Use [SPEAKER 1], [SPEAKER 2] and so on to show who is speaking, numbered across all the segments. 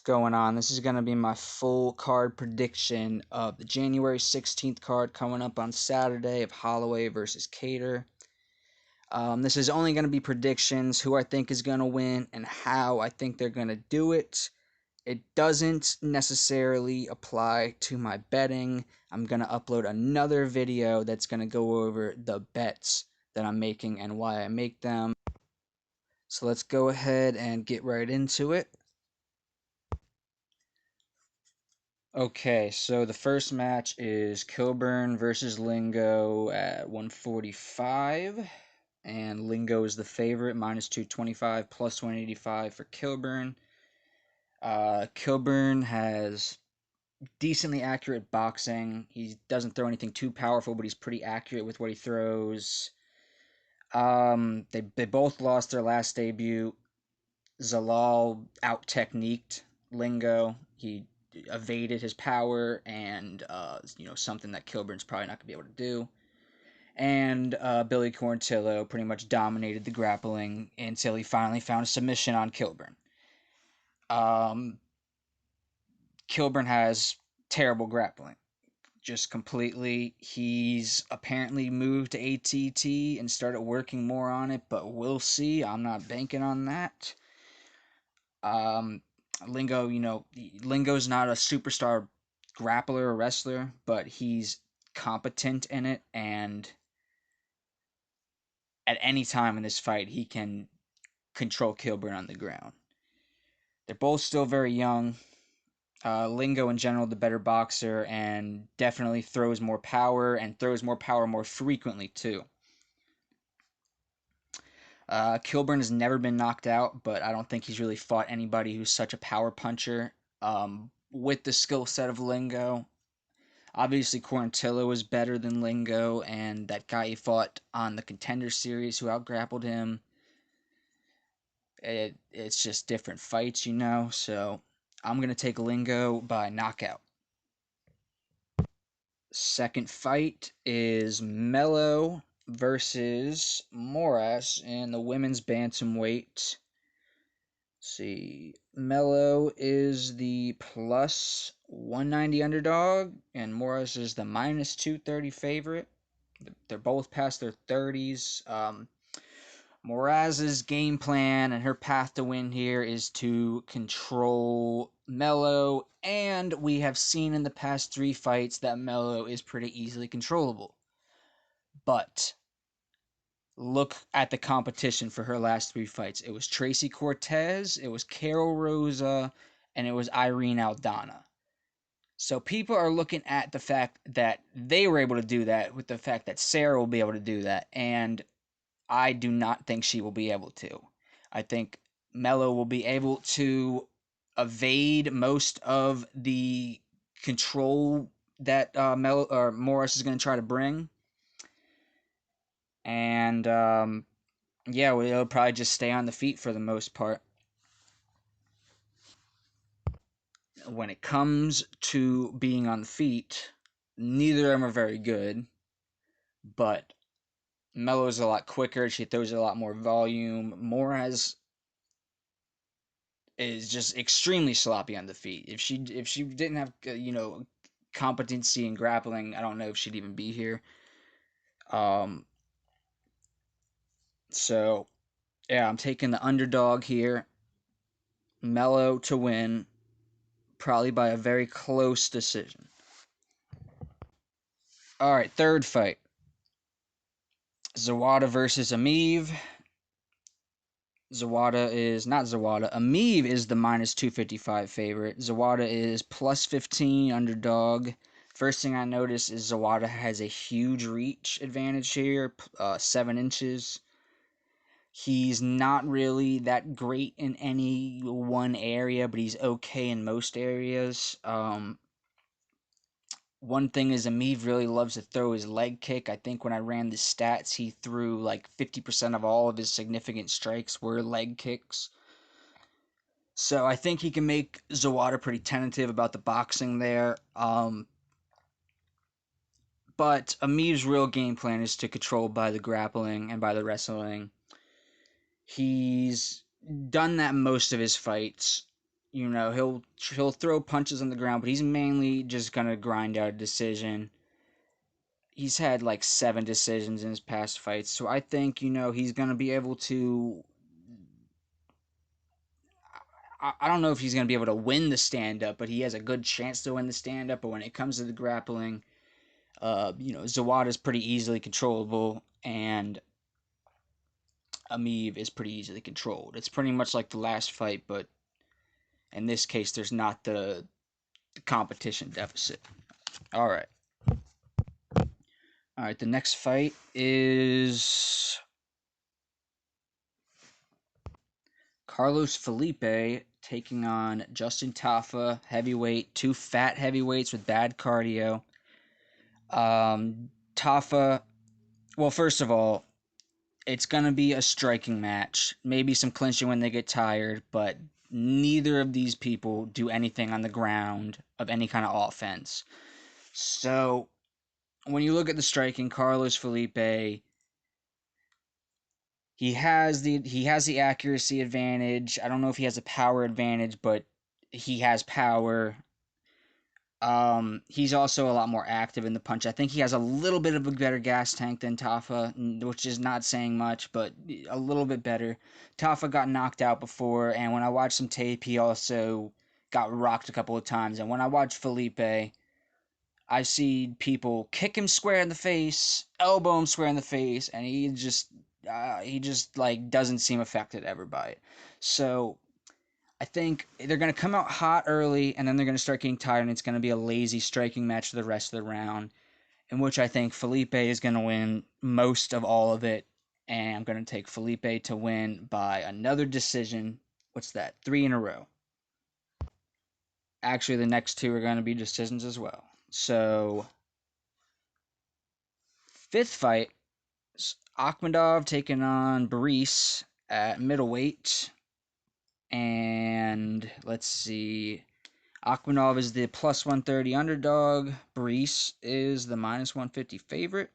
[SPEAKER 1] going on? This is going to be my full card prediction of the January 16th card coming up on Saturday of Holloway versus Kattar. This is only going to be predictions, who I think is going to win and how I think they're going to do it. It doesn't necessarily apply to my betting. I'm going to upload another video that's going to go over the bets that I'm making and why I make them. So let's go ahead and get right into it. Okay, so the first match is Kilburn versus Lingo at 145, and Lingo is the favorite, minus 225, plus 185 for Kilburn. Kilburn has decently accurate boxing. He doesn't throw anything too powerful, but he's pretty accurate with what he throws. They both lost their last debut. Zalal out-techniqued Lingo. He evaded his power, and something that Kilburn's probably not gonna be able to do. And Billy Quarantillo pretty much dominated the grappling until he finally found a submission on Kilburn. Kilburn has terrible grappling, just completely. He's apparently moved to ATT and started working more on it, but we'll see. I'm not banking on that. Lingo, Lingo's not a superstar grappler or wrestler, but he's competent in it, and at any time in this fight, he can control Kilburn on the ground. They're both still very young. Lingo, in general, the better boxer, and definitely throws more power, and throws more power more frequently, too. Kilburn has never been knocked out, but I don't think he's really fought anybody who's such a power puncher with the skill set of Lingo. Obviously, Quarantillo is better than Lingo, and that guy he fought on the Contender Series who outgrappled him. It's just different fights, so I'm going to take Lingo by knockout. Second fight is Mello versus Moras in the women's bantamweight. Let's see, Mello is the plus 190 underdog, and Moras is the minus 230 favorite. They're both past their 30s. Moraz's game plan and her path to win here is to control Mello, and we have seen in the past 3 fights that Mello is pretty easily controllable. But look at the competition for her last 3 fights. It was Tracy Cortez, it was Carol Rosa, and it was Irene Aldana. So people are looking at the fact that they were able to do that with the fact that Sarah will be able to do that, and I do not think she will be able to. I think Mello will be able to evade most of the control that Mello or Morris is going to try to bring, and it'll probably just stay on the feet for the most part. When it comes to being on the feet, neither of them are very good, but Mello's a lot quicker. She throws a lot more volume. Moraz is just extremely sloppy on the feet. If she didn't have competency in grappling, I don't know if she'd even be here. So yeah, I'm taking the underdog here. Mello to win, probably by a very close decision. All right, third fight. Zawada versus Amiv. Amiv is the minus 255 favorite. Zawada is plus 15 underdog. First thing I notice is Zawada has a huge reach advantage here, 7 inches. He's not really that great in any one area, but he's okay in most areas. One thing is Amiv really loves to throw his leg kick. I think when I ran the stats, he threw like 50% of all of his significant strikes were leg kicks. So I think he can make Zawada pretty tentative about the boxing there. But Amiv's real game plan is to control by the grappling and by the wrestling. He's done that most of his fights. He'll throw punches on the ground, but he's mainly just gonna grind out a decision. He's had like 7 decisions in his past fights, so I think he's gonna be able to. I don't know if he's gonna be able to win the stand up, but he has a good chance to win the stand up. But when it comes to the grappling, Zawada's pretty easily controllable, and Ameev is pretty easily controlled. It's pretty much like the last fight, but in this case, there's not the competition deficit. All right. All right, the next fight is Carlos Felipe taking on Justin Tafa, heavyweight, 2 fat heavyweights with bad cardio. Tafa, well, first of all, it's going to be a striking match. Maybe some clinching when they get tired, but neither of these people do anything on the ground of any kind of offense. So, when you look at the striking, Carlos Felipe, he has the accuracy advantage. I don't know if he has a power advantage, but he has power. He's also a lot more active in the punch. I think he has a little bit of a better gas tank than Tafa, which is not saying much, but a little bit better. Tafa got knocked out before, and when I watched some tape, he also got rocked a couple of times. And when I watched Felipe, I see people kick him square in the face, elbow him square in the face, and he just like doesn't seem affected ever by it. So I think they're going to come out hot early, and then they're going to start getting tired, and it's going to be a lazy striking match for the rest of the round, in which I think Felipe is going to win most of all of it, and I'm going to take Felipe to win by another decision. What's that? 3 in a row. Actually, the next 2 are going to be decisions as well. So, fifth fight, Akhmadov taking on Baris at middleweight. And let's see. Akhmadov is the plus 130 underdog. Baris is the minus 150 favorite.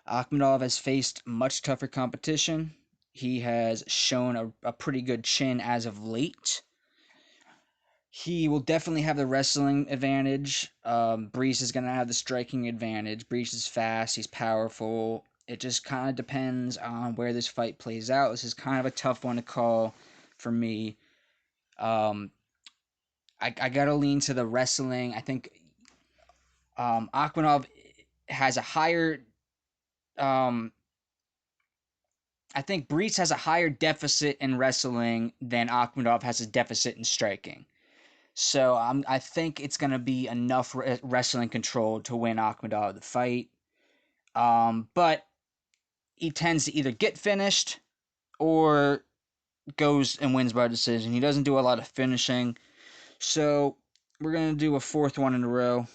[SPEAKER 1] Akhmadov has faced much tougher competition. He has shown a pretty good chin as of late. He will definitely have the wrestling advantage. Brees is going to have the striking advantage. Brees is fast. He's powerful. It just kind of depends on where this fight plays out. This is kind of a tough one to call for me. I got to lean to the wrestling. I think Akhmadov has a higher. Um, I think Brees has a higher deficit in wrestling than Akhmadov has a deficit in striking. So I think it's going to be enough wrestling control to win Akhmadov the fight. But he tends to either get finished or goes and wins by decision. He doesn't do a lot of finishing. So we're going to do a fourth one in a row.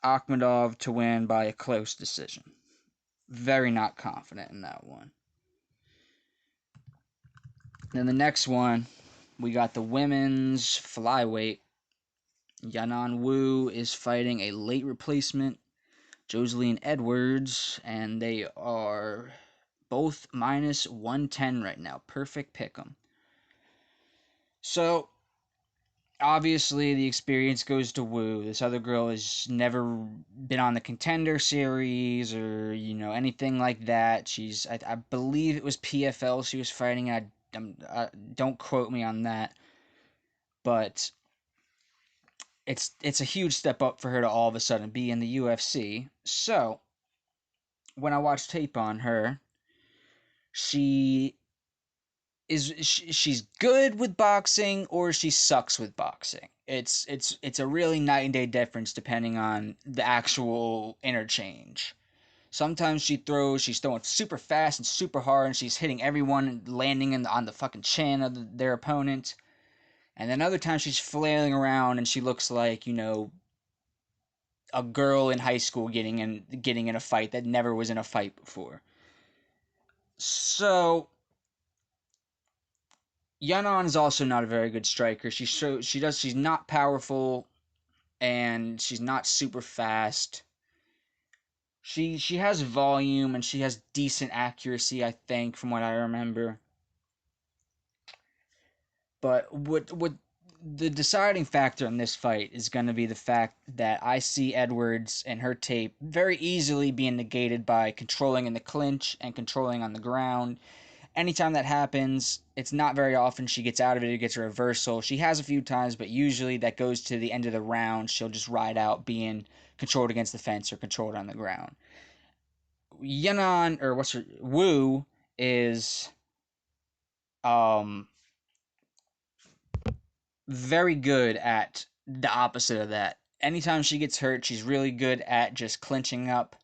[SPEAKER 1] Akhmadov to win by a close decision. Very not confident in that one. Then the next one, we got the women's flyweight. Yanan Wu is fighting a late replacement, Joseline Edwards, and they are both minus 110 right now. Perfect pick 'em. So, obviously, the experience goes to Wu. This other girl has never been on the Contender Series or, anything like that. I believe it was PFL she was fighting at. Don't quote me on that. But it's a huge step up for her to all of a sudden be in the UFC. So, when I watch tape on her, she she's good with boxing or she sucks with boxing. It's a really night and day difference depending on the actual interchange. Sometimes she's throwing super fast and super hard and she's hitting everyone and landing on the fucking chin of their opponent. And then other times she's flailing around and she looks like, a girl in high school getting in a fight that never was in a fight before. So Yanan is also not a very good striker. She's not powerful and she's not super fast. She has volume and she has decent accuracy, I think, from what I remember. But what the deciding factor in this fight is going to be the fact that I see Edwards and her tape very easily being negated by controlling in the clinch and controlling on the ground. Anytime that happens, it's not very often she gets out of it or gets a reversal. She has a few times, but usually that goes to the end of the round. She'll just ride out being controlled against the fence or controlled on the ground. Yanan, or what's her, Wu is um very good at the opposite of that. Anytime she gets hurt, she's really good at just clinching up,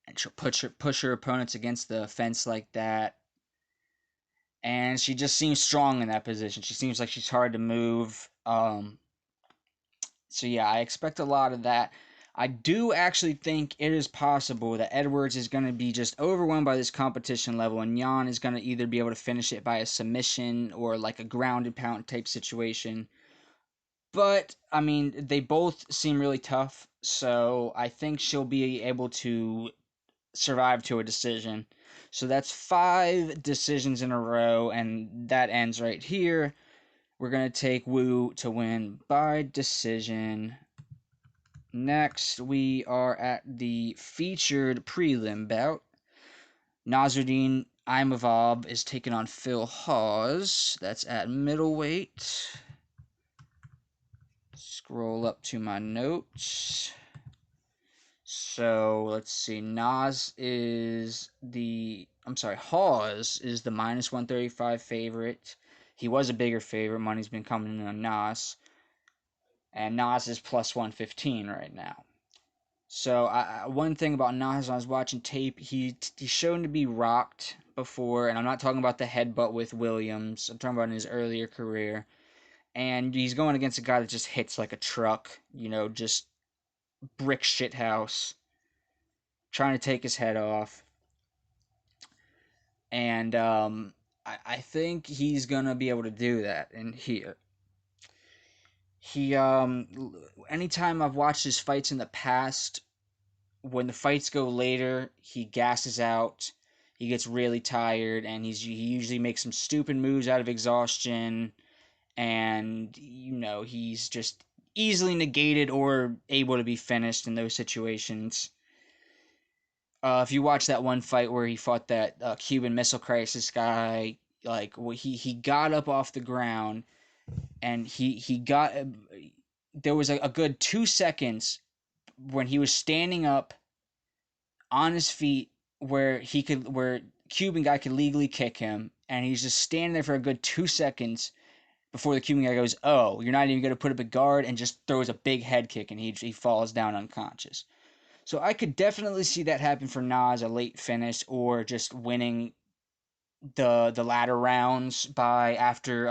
[SPEAKER 1] and she'll push her opponents against the fence like that. And she just seems strong in that position. She seems like she's hard to move. So yeah, I expect a lot of that. I do actually think it is possible that Edwards is going to be just overwhelmed by this competition level, and Jan is going to either be able to finish it by a submission or like a ground and pound type situation. But I mean, they both seem really tough, so I think she'll be able to survive to a decision. So that's 5 decisions in a row, and that ends right here. We're going to take Wu to win by decision. Next, we are at the featured prelim bout. Nasruddin Imavov is taking on Phil Hawes. That's at middleweight. Scroll up to my notes. So let's see. Hawes is the minus 135 favorite. He was a bigger favorite. Money's been coming in on Nas. And Nas is plus 115 right now. So one thing about Nas, when I was watching tape, he's shown to be rocked before, and I'm not talking about the headbutt with Williams. I'm talking about in his earlier career. And he's going against a guy that just hits like a truck, just brick shit house, trying to take his head off. And I think he's gonna be able to do that in here. He anytime I've watched his fights in the past, when the fights go later, he gasses out. He gets really tired, and he usually makes some stupid moves out of exhaustion, and he's just easily negated or able to be finished in those situations. If you watch that one fight where he fought that Cuban Missile Crisis guy, like he got up off the ground, and he got there was a good 2 seconds when he was standing up on his feet where Cuban guy could legally kick him, and he's just standing there for a good 2 seconds before the Cuban guy goes, "Oh, you're not even going to put up a guard," and just throws a big head kick, and he falls down unconscious. So I could definitely see that happen for Nas, a late finish, or just winning the latter rounds by after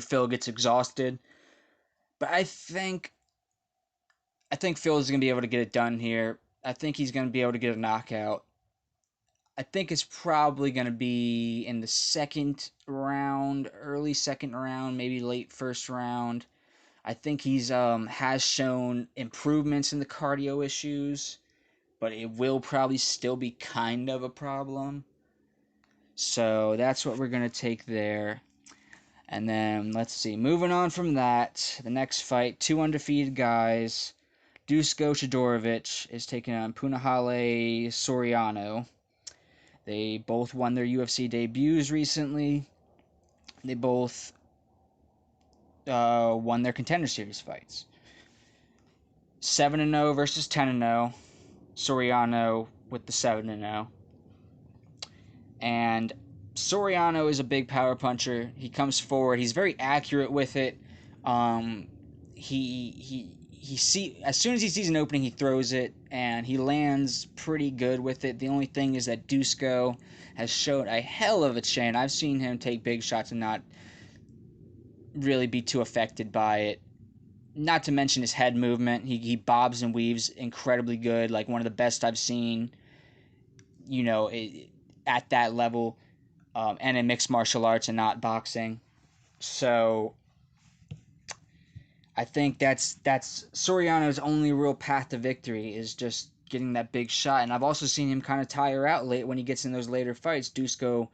[SPEAKER 1] Phil gets exhausted. But I think Phil is gonna be able to get it done here. I think he's gonna be able to get a knockout. I think it's probably gonna be in the second round, early second round, maybe late first round. I think he's has shown improvements in the cardio issues, but it will probably still be kind of a problem. So that's what we're going to take there. And then, let's see, moving on from that, the next fight, 2 undefeated guys. Dusko Shadorovic is taking on Punahale Soriano. They both won their UFC debuts recently. They both won their Contender Series fights. 7-0 versus 10-0. Soriano with the 7-0. And Soriano is a big power puncher. He comes forward. He's very accurate with it. He see as soon as he sees an opening, he throws it, and he lands pretty good with it. The only thing is that Dusko has showed a hell of a chin. I've seen him take big shots and not really be too affected by it. Not to mention his head movement. He bobs and weaves incredibly good, like one of the best I've seen. At that level. And in mixed martial arts and not boxing. So I think that's Soriano's only real path to victory is just getting that big shot. And I've also seen him kind of tire out late when he gets in those later fights. Dusko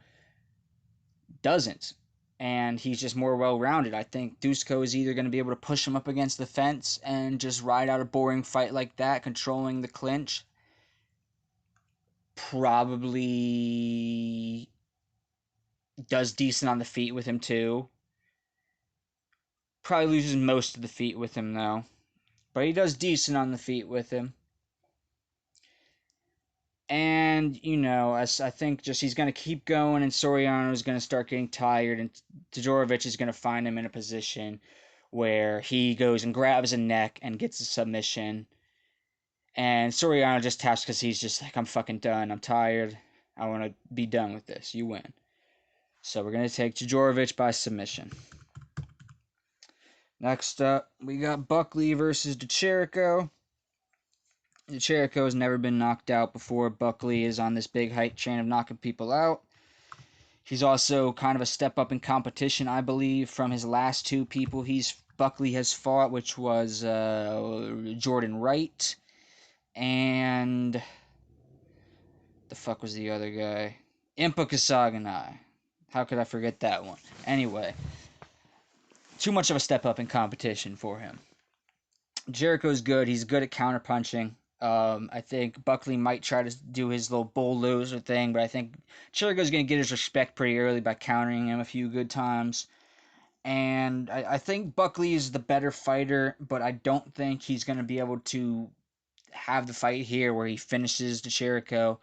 [SPEAKER 1] doesn't. And he's just more well rounded. I think Dusko is either going to be able to push him up against the fence and just ride out a boring fight like that, controlling the clinch. Probably does decent on the feet with him too. Probably loses most of the feet with him though. But he does decent on the feet with him. And, I think just he's going to keep going, and Soriano is going to start getting tired, and Todorovic is going to find him in a position where he goes and grabs a neck and gets a submission. And Soriano just taps because he's just like, I'm fucking done. I'm tired. I want to be done with this. You win. So we're going to take Todorovic by submission. Next up, we got Buckley versus DeChirico. Jericho has never been knocked out before. Buckley is on this big hype train of knocking people out. He's also kind of a step up in competition, I believe, from his last two people Buckley has fought, which was Jordan Wright and the fuck was the other guy? Impa Kasaganai. How could I forget that one? Anyway, too much of a step up in competition for him. Jericho's good. He's good at counterpunching. I think Buckley might try to do his little bull loser thing, but I think Jericho's going to get his respect pretty early by countering him a few good times. And I think Buckley is the better fighter, but I don't think he's going to be able to have the fight here where he finishes Jericho.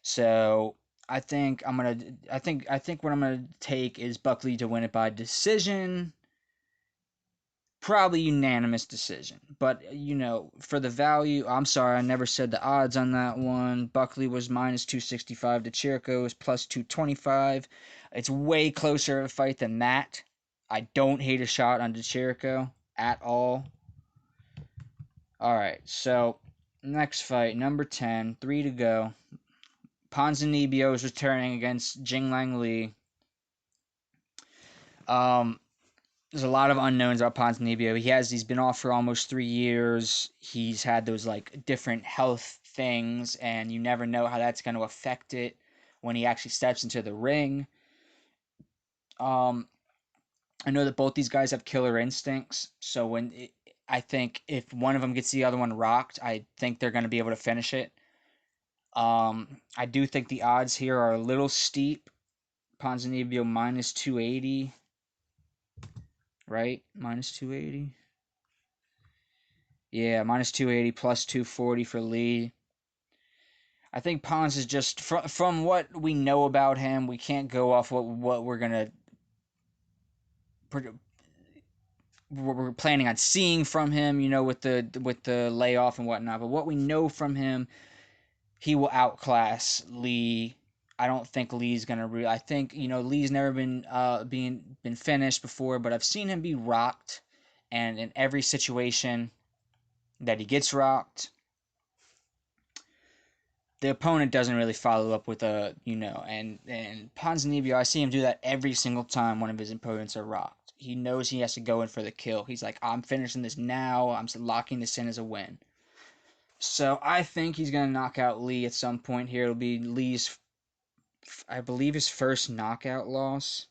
[SPEAKER 1] So I think what I'm gonna take is Buckley to win it by decision. Probably unanimous decision. But, for the value, I'm sorry, I never said the odds on that one. Buckley was minus 265. DeChirico is plus 225. It's way closer of a fight than that. I don't hate a shot on DeChirico at all. Alright, so next fight, number 10, 3 to go. Ponzinibbio is returning against Jinglang Li. There's a lot of unknowns about Ponzinibbio. He's been off for almost 3 years. He's had those different health things, and you never know how that's going to affect it when he actually steps into the ring. I know that both these guys have killer instincts, so I think if one of them gets the other one rocked, I think they're going to be able to finish it. I do think the odds here are a little steep. Ponzinibbio minus 280. Right? Minus 280. Yeah, minus 280 plus 240 for Lee. I think Pons is just from what we know about him. We can't go off what we're planning on seeing from him. With the layoff and whatnot. But what we know from him, he will outclass Lee. I don't think Lee's gonna. I think Lee's never been been finished before, but I've seen him be rocked, and in every situation that he gets rocked, the opponent doesn't really follow up with and Ponzinibbio, I see him do that every single time one of his opponents are rocked. He knows he has to go in for the kill. He's like, I'm finishing this now. I'm locking this in as a win. So I think he's going to knock out Lee at some point here. It'll be Lee's, I believe, his first knockout loss.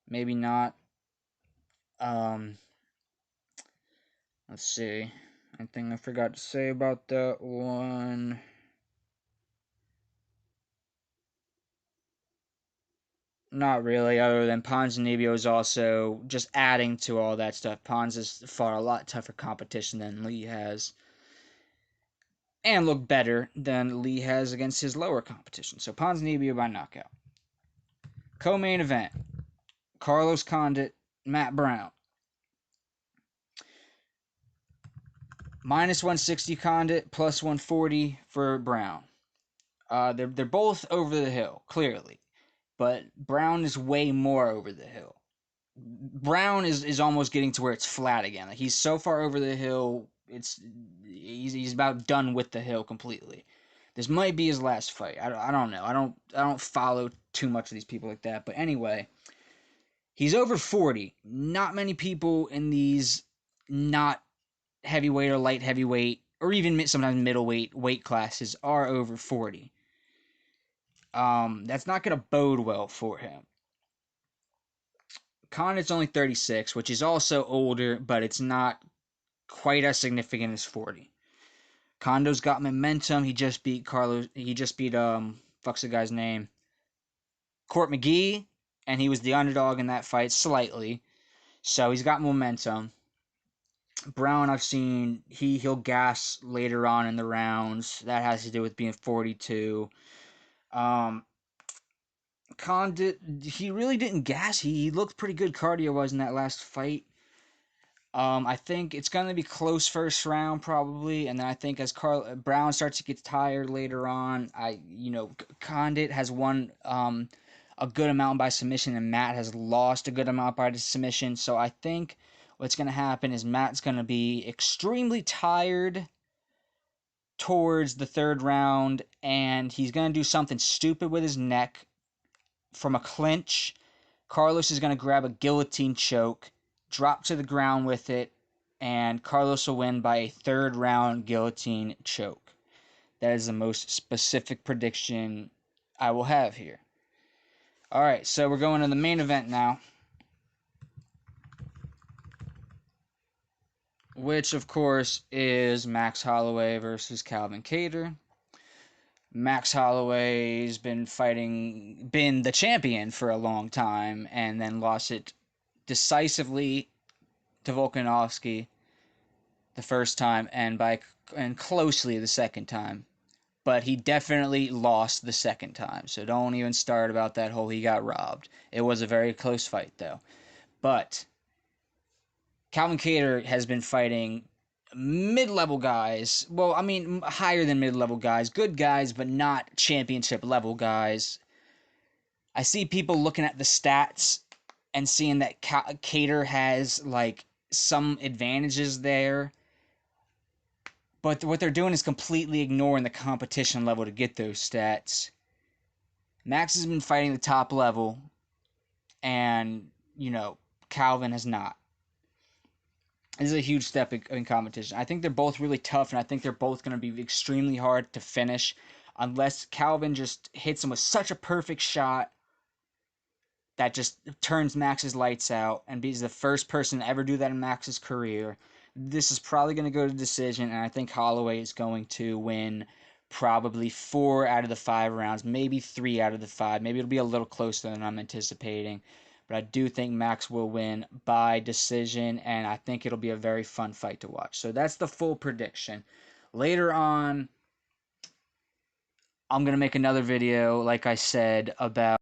[SPEAKER 1] Maybe not. Let's see. Anything I forgot to say about that one? Not really, other than Ponzinibbio is also just adding to all that stuff. Pons has fought a lot tougher competition than Lee has. And looked better than Lee has against his lower competition. So Ponzinibbio by knockout. Co-main event. Carlos Condit, Matt Brown. Minus 160 Condit, plus 140 for Brown. They're both over the hill, clearly. But Brown is way more over the hill. Brown is almost getting to where it's flat again. Like, he's so far over the hill, he's about done with the hill completely. This might be his last fight. I don't know. I don't follow too much of these people like that. But anyway, he's over 40. Not many people in these not heavyweight or light heavyweight or even sometimes middleweight weight classes are over 40. That's not going to bode well for him. Condit's only 36, which is also older, but it's not quite as significant as 40. Kondo's got momentum. He just beat Carlos. He just beat fuck's the guy's name? Court McGee, and he was the underdog in that fight slightly. So he's got momentum. Brown, I've seen he'll gas later on in the rounds. That has to do with being 42. Condit, he really didn't gas. He looked pretty good cardio-wise in that last fight. I think it's going to be close first round probably, and then I think as Brown starts to get tired later on, Condit has won a good amount by submission, and Matt has lost a good amount by submission. So I think what's going to happen is Matt's going to be extremely tired towards the third round, and he's going to do something stupid with his neck from a clinch. Carlos is going to grab a guillotine choke, drop to the ground with it, and Carlos will win by a third round guillotine choke. That is the most specific prediction I will have here. Alright, so we're going to the main event now, which of course is Max Holloway versus Calvin Kattar. Max Holloway's been the champion for a long time, and then lost it decisively to Volkanovski the first time, and closely the second time. But he definitely lost the second time, so don't even start about that whole he got robbed. It was a very close fight, though. But Calvin Kattar has been fighting mid-level guys. Well, I mean, higher than mid-level guys. Good guys, but not championship-level guys. I see people looking at the stats and seeing that Kattar has, like, some advantages there. But what they're doing is completely ignoring the competition level to get those stats. Max has been fighting the top level, and, Calvin has not. This is a huge step in competition. I think they're both really tough, and I think they're both going to be extremely hard to finish unless Calvin just hits him with such a perfect shot that just turns Max's lights out and he's the first person to ever do that in Max's career. This is probably going to go to decision, and I think Holloway is going to win probably 4 out of the 5 rounds, maybe 3 out of the 5. Maybe it'll be a little closer than I'm anticipating. But I do think Max will win by decision, and I think it'll be a very fun fight to watch. So that's the full prediction. Later on, I'm going to make another video, like I said, about